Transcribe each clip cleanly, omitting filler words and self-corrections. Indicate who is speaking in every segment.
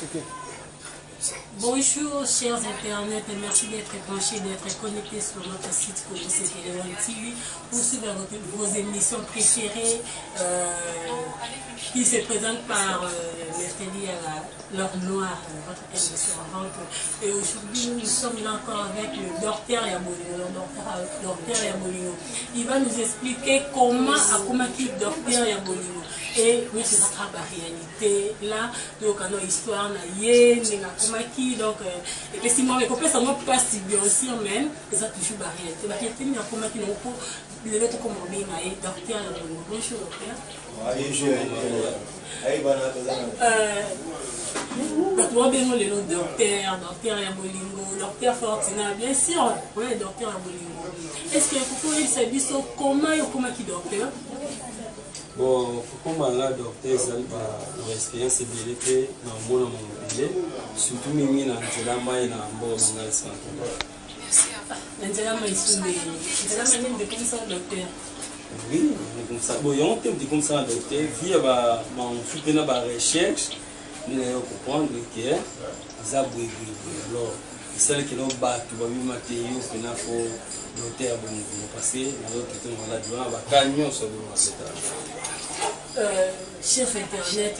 Speaker 1: Ok.
Speaker 2: Bonjour chers internautes et merci d'être branchés, d'être connectés sur notre site Kobo Télévision TV pour suivre vos émissions préférées qui se présentent par mercredi à l'heure noire, votre émission en vente. Et aujourd'hui nous sommes là encore avec le docteur Yabolino. Docteur Yabolino. Il va nous expliquer comment qui docteur Yabolino. Et oui, c'est notre réalité là, donc on a histoire, on a yé, donc et puis si moi mais ça moi pas si bien aussi même et ça toujours barrière c'est barrière qui n'a comment qui n'ont pas les lettres comme bien et docteur bonjour docteur toi bien le nom docteur Yabolingo docteur Fortina bien sûr oui docteur Yabolingo est-ce que pourquoi il s'habille comment qui docteur.
Speaker 1: Bon, comme là, docteur, ça va expérience de l'été dans le monde mondial, surtout mimi na nzela et na mbo manga santé.
Speaker 2: Nzela mai sumbe, nzela mai de comme ça docteur.
Speaker 1: Oui, comme ça. Bon, il y a un thème de comme ça docteur, via ba mon soutenir ba recherche, nous comprendre que ça bouge. Alors, celle qui n'ont pas tout va vivre matériaux que n'a faut docteur bon passer, alors que on va là va camion sur le
Speaker 2: chef internet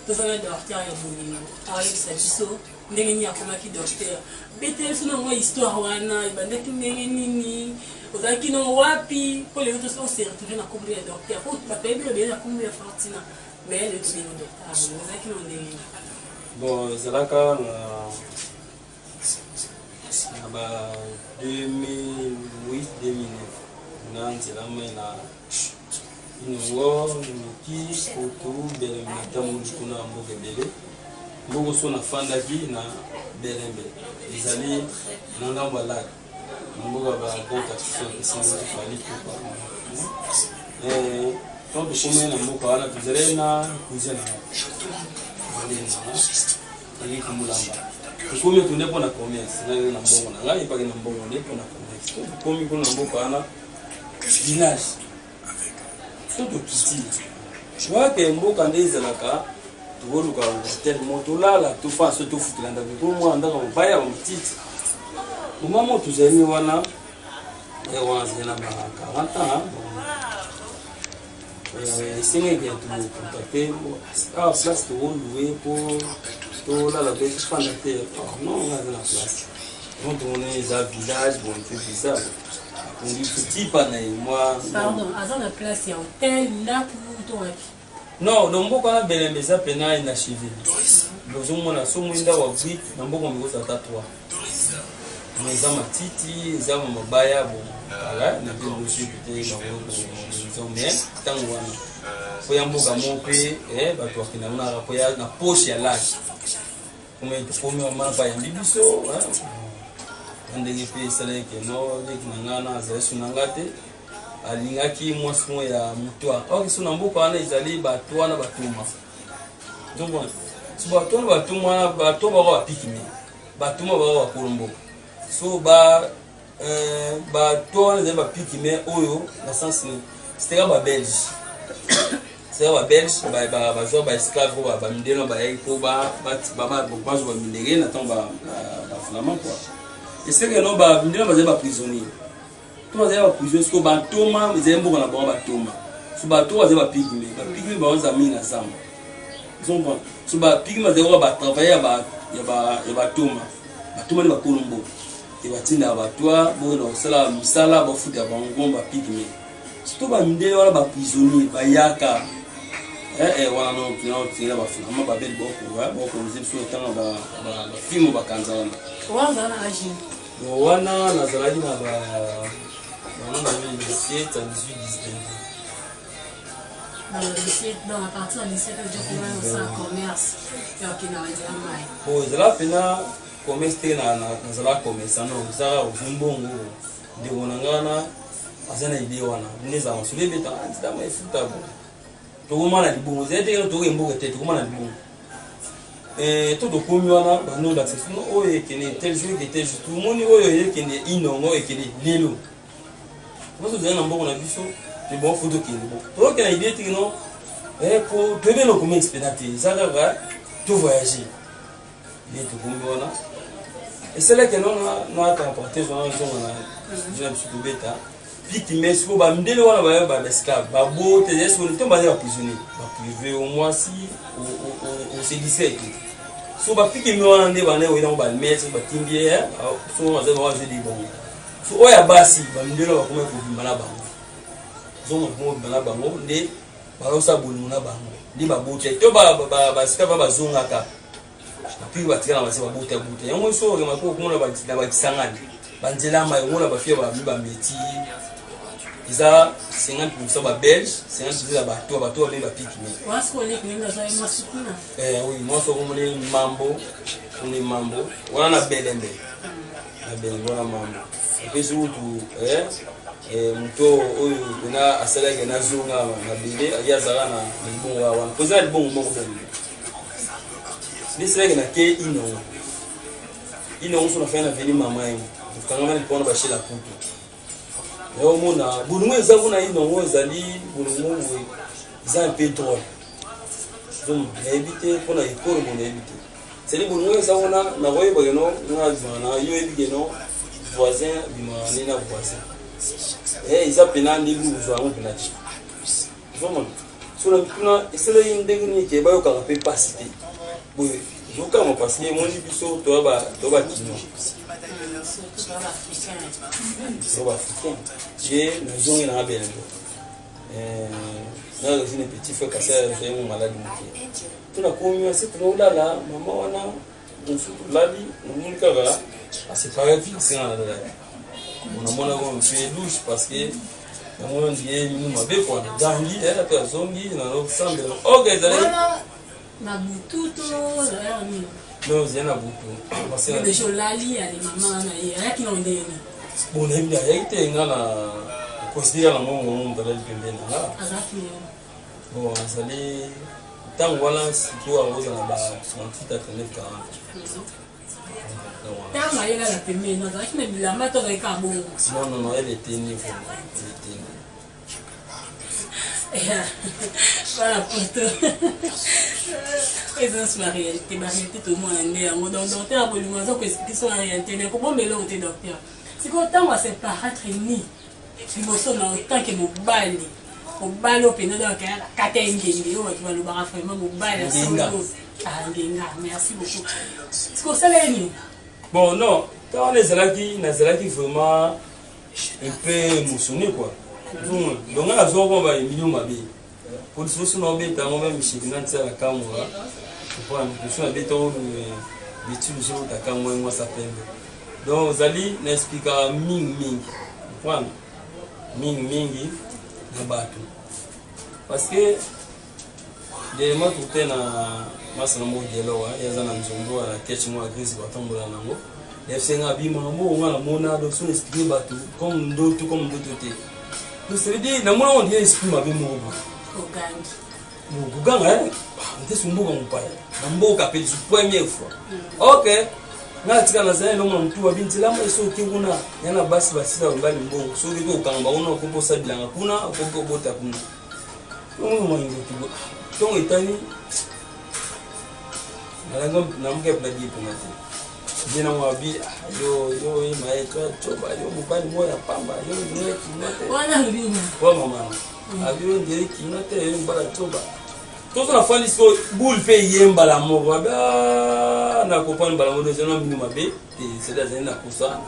Speaker 2: tozana docteur Yabolino avec sa biso ndenge ni akoma ki docteur betel sona mo histoire wana ibandaki ndenge nini ozaki no wapi pour les autres on s'est retrouvé na kombi ya docteur pour ba pebi bien na kombi ya Fortina mais le tini docteur ozaki no ndenge
Speaker 1: bon zalaka na ba 2008 2009 na nzela mai na Ingo, Miki, Koto, Belemata, Moukuna, Mbogabele. Mbogo sont na Fandaki, na Belembe. Ils allaient dans l'embalage. Mbogo va bon taxi, c'est ce qu'il fallait pour parler. Quand tu commets un mot par là, tu dirais na cousine. Il est comme l'amba. Tu commets ton nez pour la commerce. Là, il y a un bon là, il n'y a pas un bon nez pour la commerce. Tu commets pour un mot par là, village. Tout petit. Tu vois que mboka ndeze laka tuluka hotel motola la tout fa tout futilanda ko mo andaka mbaya mtiti. Mama tuzeni wana et wana zena ba 40 ans. Singe que tu contacter à place de louer pour tout là la bête fanatique. Non, on a de la place. Donc on est à village, bon c'est bizarre. On dit petit panay moi.
Speaker 2: Pardon, à la place il y a hôtel là pour toi.
Speaker 1: Non, donc beaucoup na Belembe ça pena inachevé. Donc on a somuinda wa vite, na mboko mikosa tatwa. Mais za matiti, za mabaya bon. Voilà, na bien aussi peut-être dans le mais tango wana. Faut yamboka mope ba to akina na rapoya na poche ya laki. Comme tu comme mama ba yambibiso, ndenge pe sala ke no leki nangana za sunangate alingaki mwasmo ya mutwa ok suna mboka wana izali batwa na batuma donc bon so batwa na batuma batuma ba pikimi batuma ba kolombo so ba batwa na ba pikimi oyo na sens ni c'était ba belge c'est ba belge ba zo ba esclave ba mindelo ba ko ba zo ba mindele na tomba ba flamand quoi. Et c'est que nous sommes prisonniers. Tous les prisonniers, parce que Batoma, ils aiment beaucoup la Batoma. Sur Batoma, ils ont pigmé. Pigmé, ils ont mis la zamba. Ils ont bon. Sur Pigmé, ils ont travaillé à Batoma. Batoma, ils ont Colombo. Ils ont tiré à Batoa, ils ont fait la misala, ils ont fait la bangon, Pigmé. Surtout, ils ont prisonniers, Bayaka. Et voilà, non, puis on tire la flamme, on va faire beaucoup. On nous dit que le film va cancer. Wana nazalaki na ba na 17 à 18 19.
Speaker 2: Dans la partie de 17 je commence à commerce.
Speaker 1: Bon, ezala pena commerce na nazala commerce non za umbongo de wonangana azana idée wana neza wasule beta ndita mai futa bo. To komana libongo zete to emboka te to komana libongo. Tout le monde a nous d'accès au et qui est tel jour qui était tout le monde est qui est inongo et qui est lilo. Vous avez un bon avis sur les bons photos qui est bon. Donc il y a idée que non pour te donner le comment expédier ça va tout voyager. nde tokombi wana esalaki noata importe zona zonga na biso tobeta piki me siko bamindele wana bayo baesclave babote esiko to baza baprisonnier baprive au moins si osedise ete so bapiki mi wana nde bana oyelango bamaitre batimbie so baza bawazedi bongo so oyo ya basi bamindele bakoma kobima na bango zonga bakoma kobima na bango nde balosa bolingo na bango nde babote to baesclave bazongaka puis batikala basi babuta yango so okema ko komona na bakisangani banzela mayo na bafia bameti iza 50% ba belge 50% ya bato babe bapiki me oui moi so komona mambo wana na belembe wana mambo et surtout muto oyo na asalaki na zonga na bele yazala na libongo wana koza libongo moko bele nisireke na ke ino so na fana veni mama yangu tukangama nilipona bashela putu yo mona bulungu ezangu na ino ezali bulungu za pétrole donc éviter pona ikoro mona éviter c'est les bulungu ezangu na roye bageno na yo ebigeno voisin bimani na voisin isa pena ndi luzo angu pena chi vraiment so na tuna esela yindenge ni ke bayo ka pe pasité boy Zoukama parce que mon biso to ba kino. So africain. J'ai na zone na belendo. Na le petit frère ka c'est mon malade mouké. Tuna komi c'est to la maman wana nsu lali munika ga c'est pas grave c'est na la. On a mona ko fait douche parce que na mona ndiye ni mabe ko na dangi era pe zongi na no sambe. OK dale.
Speaker 2: Na butu to
Speaker 1: non c'est na butu
Speaker 2: parce que déjà lali ali mama na ya ki on ndeni
Speaker 1: bon na bien yite ngana considérer la mon dalal pembeni na
Speaker 2: azaki
Speaker 1: bon azali tango wala siko awoza na ba 38 à 39 40
Speaker 2: tama yela la pembeni na azaki na bilamba to ka bo
Speaker 1: non elle était née elle était
Speaker 2: voilà pour toi. Présence réalité tout le monde donc docteur a voulu dire que sont en réalité mais comment mélanger au docteur c'est qu'autant moi c'est paraître ni si vous sont autant que mon bali au bal au pénal donc katengeli on va le bar vraiment mon bal merci beaucoup c'est quoi ça là ni
Speaker 1: bon non quand les alaki vraiment un peu émotionné quoi donc on a besoin va million mabe pour ce sont on bête on même chez dans ça la caméra pour une question bête on l'étude sur ta caméra moi ça fait donc zali n'explique ming point ming na bato parce que les mots tout na masana mo gelo wa yaza na nzongo na ketch mo agrisi batombola nango efsenga bima mo ngala mona donc son expliquer bato comme d'autres te. Donc ça veut dire na mona on dit esprit mabe mo Guganga, on était sur mon père. On a appelé pour la première fois. Ok. Na tika na zana no mtu wa binti lama iso kinguna yana basi basira mbali mbongo so biko kamba una kombo sabilanga kuna kombo bota kuna no mwanzo tugo tongo itani nalango na mke plagi pomati jina mwabi yo maeka choba yo mubali moya pamba yo ndiye kinote
Speaker 2: wana lubina
Speaker 1: kwa mama abiyo ndiye kinote yo mbala choba tout la fois so boule fait yemba la mort ba na comprendre bala mo de non minimum be et c'est là na kusa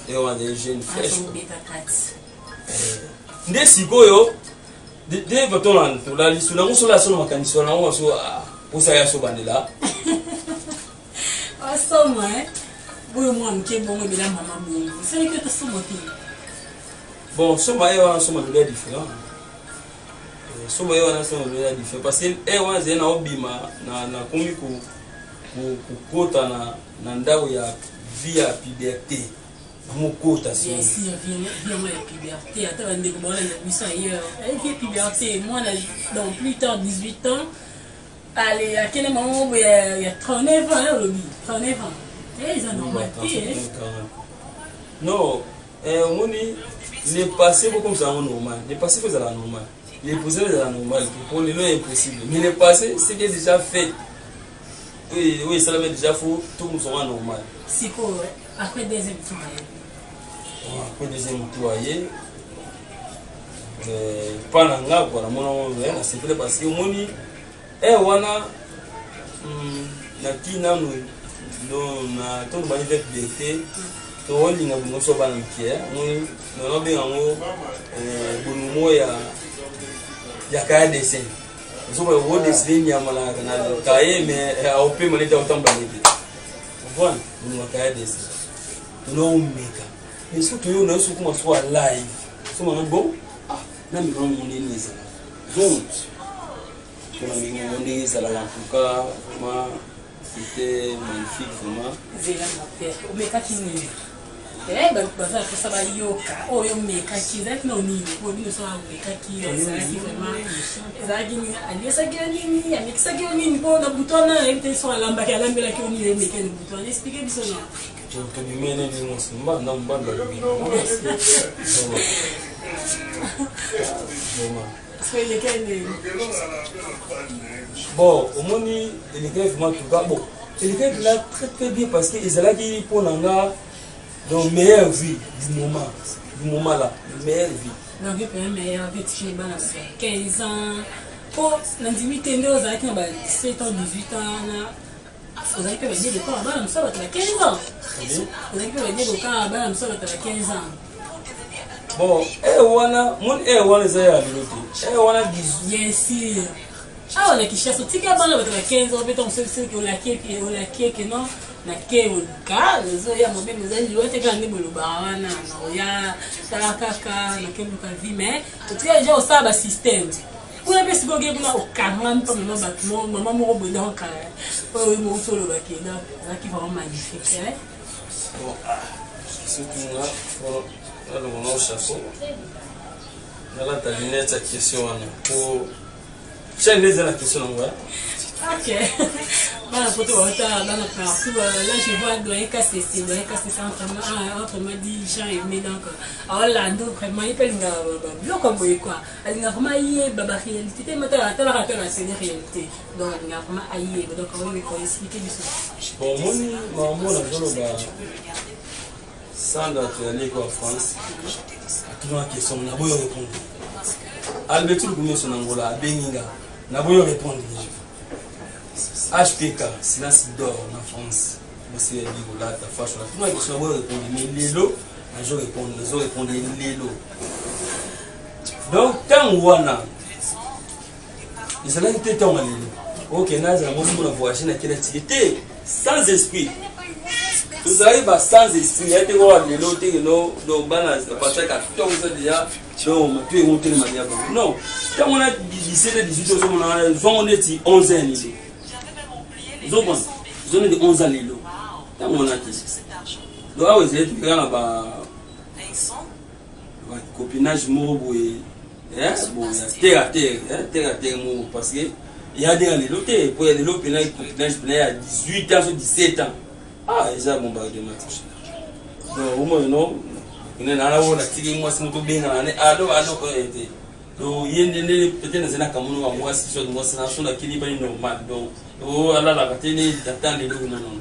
Speaker 1: et on a des jeunes fraîches nde sikoyo de baton to la lisu na muso la so makanisi na so posa ya so bandela
Speaker 2: aso moi boyo mo amke bongo bila mama bongo c'est que ça moté
Speaker 1: bon so ma yo so ma de différent so ba wana so na diffé parce que wana zena obima na komi ku kota na ndao ya via puberté mo kota si
Speaker 2: si via moi puberté ata bande ko bana ya bisa hier via puberté moi dans plus tard 18 ans allez à quel moment il y a 39 ans le 39 ans ils ont normal
Speaker 1: non on dit le passé comme ça normal le passé c'est la normal. Les posés c'est normal, pour les lois impossible. Mais le passé, c'est déjà fait. oui ça l'a déjà fou tout le monde normal
Speaker 2: si quoi après deuxième tour
Speaker 1: après deuxième tour pas nanga quoi mon c'est fait parce que moni wana na tina no na to ba ile bete to wali na bungo so ba nkie moni no be ngo bunumo ya kaya desen so ba wo desen ya mala kana kaye me au pe mali ta utamba ni voilà no kaya desen no meka mais surtout yo na so kuma so live so ma bon na mi ron mon ni ça donc on a mis mon nez à la lampuka vraiment c'était magnifique vraiment
Speaker 2: zela na père o meka kini baza kosa bayoka oyo meka kizaki na oni ko ni so meka kizaki vraiment ezaki ni aliyesaki nini amekisaki nini po na butona ete so alamba ki alambela ki oni meka ni butona expliquer biso na
Speaker 1: to dimene ni mo simba na mbanda bi bon au moins il est vraiment tout cas bon il est là très bien parce que ils allaient qui pour nanga dans meilleure vie du moment là meilleure vie
Speaker 2: donc il meilleure vie tu es balance 15 ans pour l'intimité nous ça qui ba 17 ans 18 ans là vous avez que dire de quoi balance ça va 15 ans vous avez que dire de quoi balance ça va 15 ans
Speaker 1: bon wana mon wana zaya loti wana
Speaker 2: bien sûr ah on a qui cherche tika bana ba 15 ans beton c'est que on la keke non na ke on ka zo ya mombe mzali wote kana bolo bawana no ya takaka na ke buka vie mais tu as déjà au ça ba système pour les petits gogues buna au 40 ans no ba maman mo bo donc o mo solo ba ke là qui vraiment magnifique hein
Speaker 1: bon surtout là alors on a chapeau dans la lunette question pour chaque la question
Speaker 2: ok bana poto wata bana partout là je vois doyen casse entre m'a dit Jean Aimé donc Orlando vraiment il peut bien comme quoi elle n'a vraiment yé baba réalité mais t'as la réalité donc il n'a vraiment aïe donc on va expliquer ça
Speaker 1: bon mon la jolo ba sans aller en France toujours la question na boyo répondre Alberto Goumé son Angola Beninga na boyo répondre HPK silence d'or en France monsieur Bigola ta fashion toujours la question boyo répondre mais lelo na je répondre lelo donc tant wana ils allaient être tant lelo OK naza mo na voyager na quelle activité sans esprit vous arrivez sans esprit, il y a des gens qui ont balance parce que tout ça déjà donc tu es monté le manière non quand on a 17 18 ans on est 11 ans ils ont dit 11 ans quand on a dit donc ah oui c'est tout là bas copinage moro bon terre à terre moro parce que il y a des gens pour les copinage à 18 ans 17 ans ah déjà bombardement donc au moins non on est là où la tigre moi c'est tout bien là ado ko été donc yende peut-être c'est na kamuno wa moi si so moi c'est na so na kili ba normal donc oh ala la katene d'attendre le non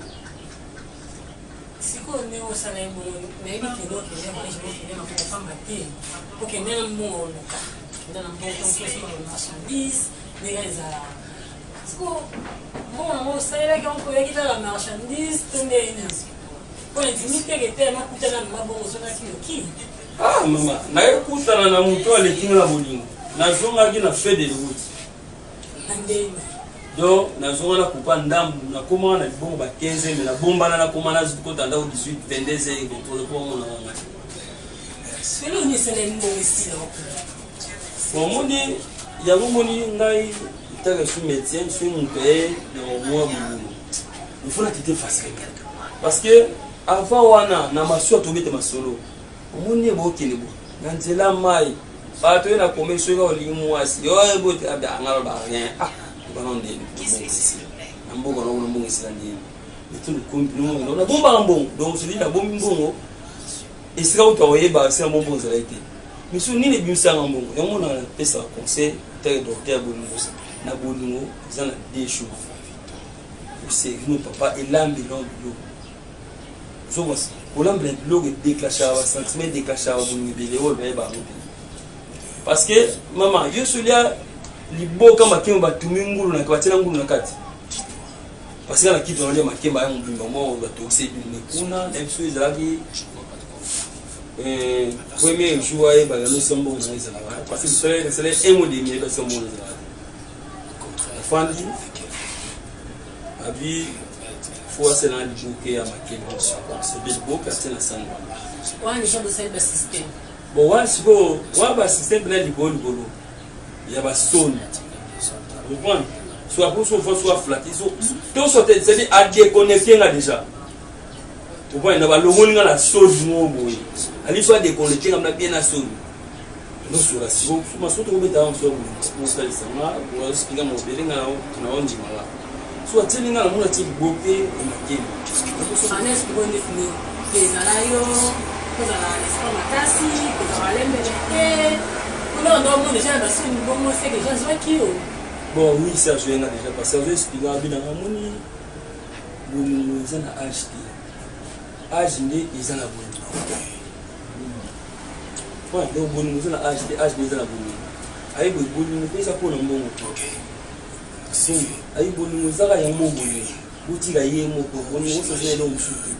Speaker 2: si ko ne o sala mo mais bi ke do ke ya ma je ko na ko famba te o ke ne mo luka ndana mo ko so na marchandise les bon, ça y est, on peut quitter la marchandise, pour l'intimité qui était, on peut aller à bon, qui
Speaker 1: ah, maman, na écoutana na muto alekinga na bolingo. Na zonga ki na fait de route. Donc, na zonga na kupa ndambu, na koma na bongo ba 15 mais na bomba na koma na zuko tanda 18 22 et contrôle pour mon na.
Speaker 2: C'est le ni c'est les mots ici là.
Speaker 1: Bon, moni, ya moni ngai je suis médecin, je suis mon père, moi, il faut la quitter facilement. Parce que avant, on a ma soeur tombée de ma solo. On est beau qui est beau. Quand la maille, pas de la commission, on lit moi si on est beau, on a rien. Ah, on a des un bon on a un bon islandien. Mais tout le compliment, on a bon bon. Donc, je dis la bombe bon. Et c'est là où tu as envoyé, c'est un bon bon, ça a été. Mais si on est bien, c'est un bon. Et on a fait ça conseil, tel docteur, bon na bolingo zana des choses c'est nous papa et l'âme de l'homme so moi pour l'âme de l'homme déclencher un sentiment déclencher un bon bébé ou bien bah parce que maman yo solia libo kama kimba tumingulu na kwatina ngulu na kati parce que la kitu ndio makemba yangu mbimba mo batokse kuna na biso izalaki premier jour et bagano sombo na izala parce que c'est un mot de mieux parce que mon izala fandi abi faut c'est là du bouquet à makemba c'est des beaux quartiers na sango
Speaker 2: wa ni job de système
Speaker 1: bon wa siko wa ba système na libolo bolo ya ba stone vous comprenez soit pour soit flat tout ça c'est à déconnecter là déjà tu vois na ba longoni na chose mo boy ali soit déconnecter comme la bien à son nous sur la si vous ma surtout vous dans sur mon style ça na ou expliquer mon bébé na on dit mala soit tini na mon ti boké na kini
Speaker 2: anes pour définir les alayo pour la l'espace makasi pour la lembe non non déjà parce que bon moi c'est que j'ai joué qui
Speaker 1: bon oui ça je viens déjà parce que j'ai expliqué à bien amoni vous en a acheté ajine izana boni ouais donc boni nous on a acheté ajine izana boni ayi boni nous pesa pour non bon si ayi boni nous zaka ya mo boni buti ga ye mo ko boni wo so zele lo mshuku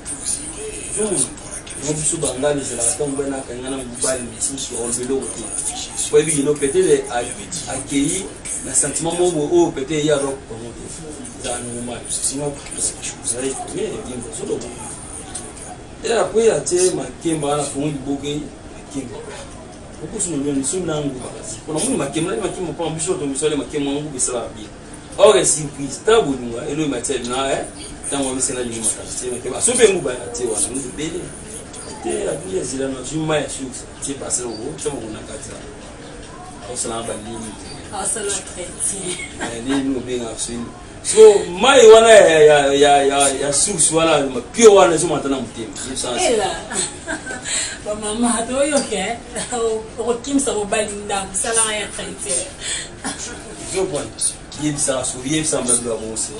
Speaker 1: on biso bangani zela tombe na kangana mbali misusu olbelo ko kwa hivi no peut-être accueilli na sentiment mo o peut-être ya rock ko za normal sinon vous allez bien bien so et après até makemba na fundi boke makemba ko so no ni sumna ngo kuna muni makemba pa biso to misole makemba ngo bisala bi or surprise tabunwa elo matel na tango misena lingi makasi makemba so pe nguba até wana ngubele te abia zila na juma ya shuks ti passer au chama kuna kata au sala balini
Speaker 2: au sala treti
Speaker 1: ni no benga swing so mai wana ya shuks wana pio wana zuma tana mutima
Speaker 2: ela ba mama to yo ke o kimsa bo balinda sala ya treti
Speaker 1: yo bon yeb sa so yeb sa mbablo amonse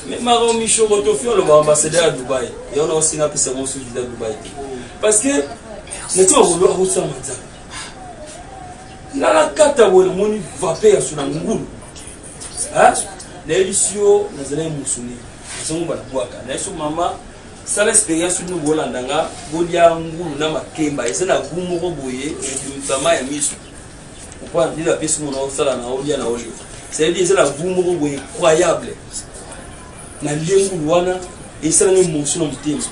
Speaker 1: mais Maro Micho Rotofio le ambassadeur à Dubaï et on a aussi un peu ce mot sur Dubaï parce que nous sommes au route sans matin na la kata wole moni vape sur la ngulu hein l'élisio na zele musuni zongo ba bwaka na so mama sala expérience nous bolandanga bolia ngulu na makemba ezana gumu ko boye mama ya miso pourquoi dit la pièce mon sala na olia na oli c'est dire c'est la gumu ko boye incroyable na lengu wana esala ni musu na mutema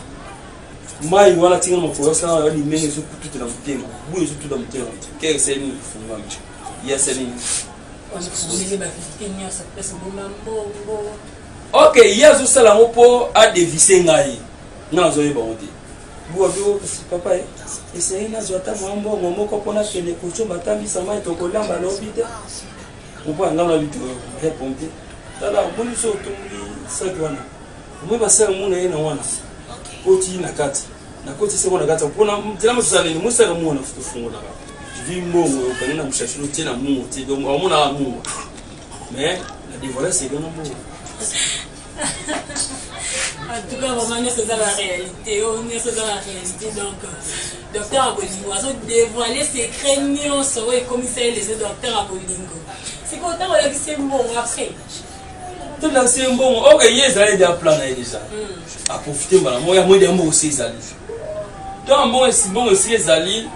Speaker 1: mai wana tinga maforo sana ali mengi zo kututu na mutema buye zo tutu na mutema kere c'est ni funga mchi ya c'est ni ok ya zo sala mopo a deviser ngai na zo yeba onde buwa bio papa essayer na zo ata mwambo ngomoko pona kene kuchomba tambi sama itokolamba na obite upo ngana bitu répondre tala moni so tumuli sagwana mwe basala muna yena wana koti na kati na koti seko na kati pona tela musalini musaka muna futufunga vi mbongo kanina mshashiro tena mungu ti donc amuna mungu mais la dévoiler c'est grand mot
Speaker 2: en tout cas vraiment c'est ça la réalité on est dans la réalité donc docteur Abolingo a dévoilé ses craignants sur le commissaire les docteur Abolingo c'est content on a dit c'est bon après
Speaker 1: tout là c'est bon ok yes allez déjà plan là déjà à profiter voilà moi ya moi de mo aussi zali donc bon c'est bon aussi zali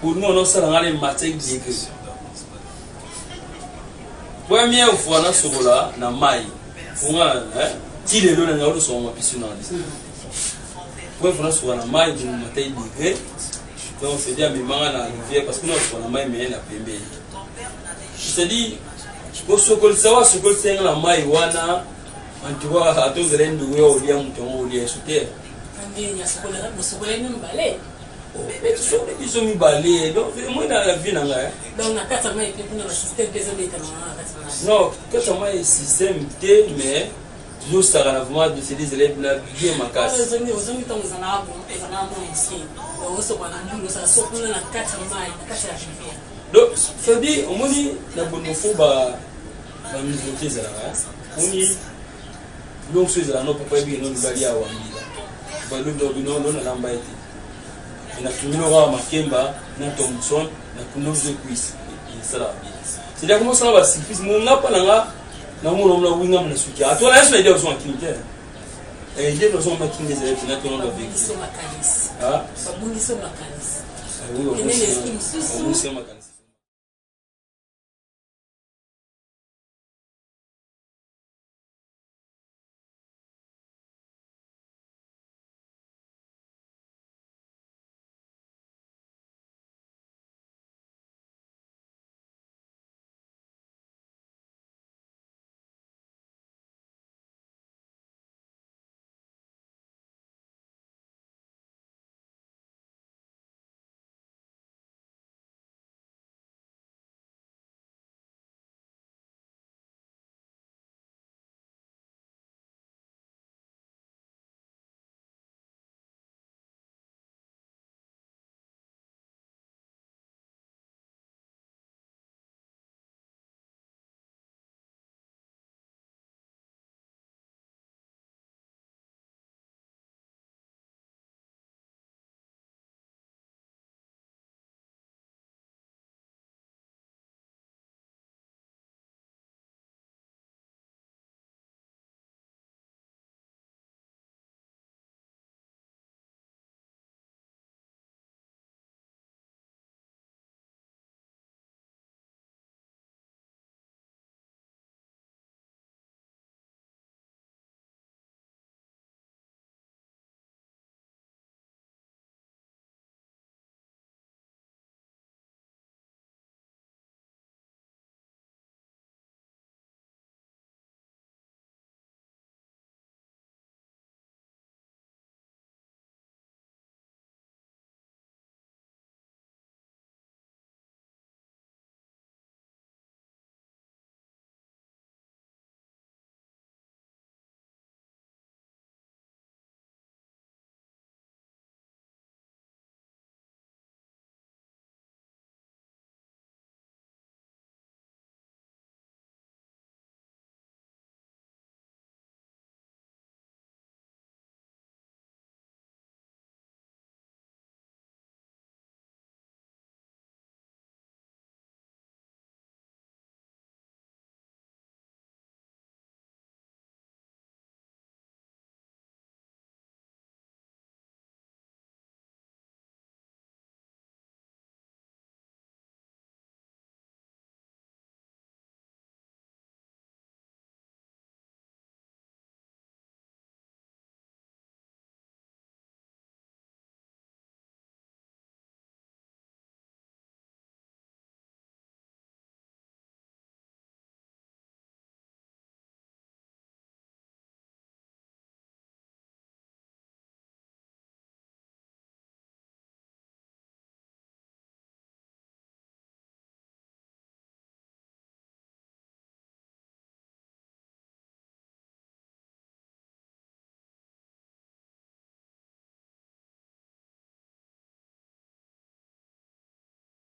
Speaker 1: pour nous on s'en aller matin digue première fois na sokola na mai funga ti le lo na ngalo so ma pisuna pour fois na sokola na mai du matin digue donc c'est dire bimanga na rivière parce que nous on a mai mais na pembe c'est dit ko sokol sawa sokol senga la mai wana antiwa ato zerendo yo olia mtongo olia sote
Speaker 2: andi nya sokola ni mbale
Speaker 1: mais tu sais ils ont mis balé donc moi dans la vie nanga
Speaker 2: donc na kata mai pe kuna système désolé tellement
Speaker 1: non kata mai système té mais toujours ça va vraiment de ces élèves là bien makasi
Speaker 2: ozongi tongo zana bon ezana mo ici oso bana ndulo sa sokuna na kata mai na kata ya rivière
Speaker 1: donc c'est dit on moni na bonofo ba nouveauté ezalaka oni biloko so ezala no papa yebi eno mibali awa mbila balobi bino nalamba ete natumino kaka makemba na Thompson nakunoze kuisi esalaka bien c'est-à-dire comment ça va surprise monga mpa nanga namona mona winga mna suki atona yesu na idea kozonga kini te idea kozonga makini ezala tina tonondo veki
Speaker 2: babungiso makanisi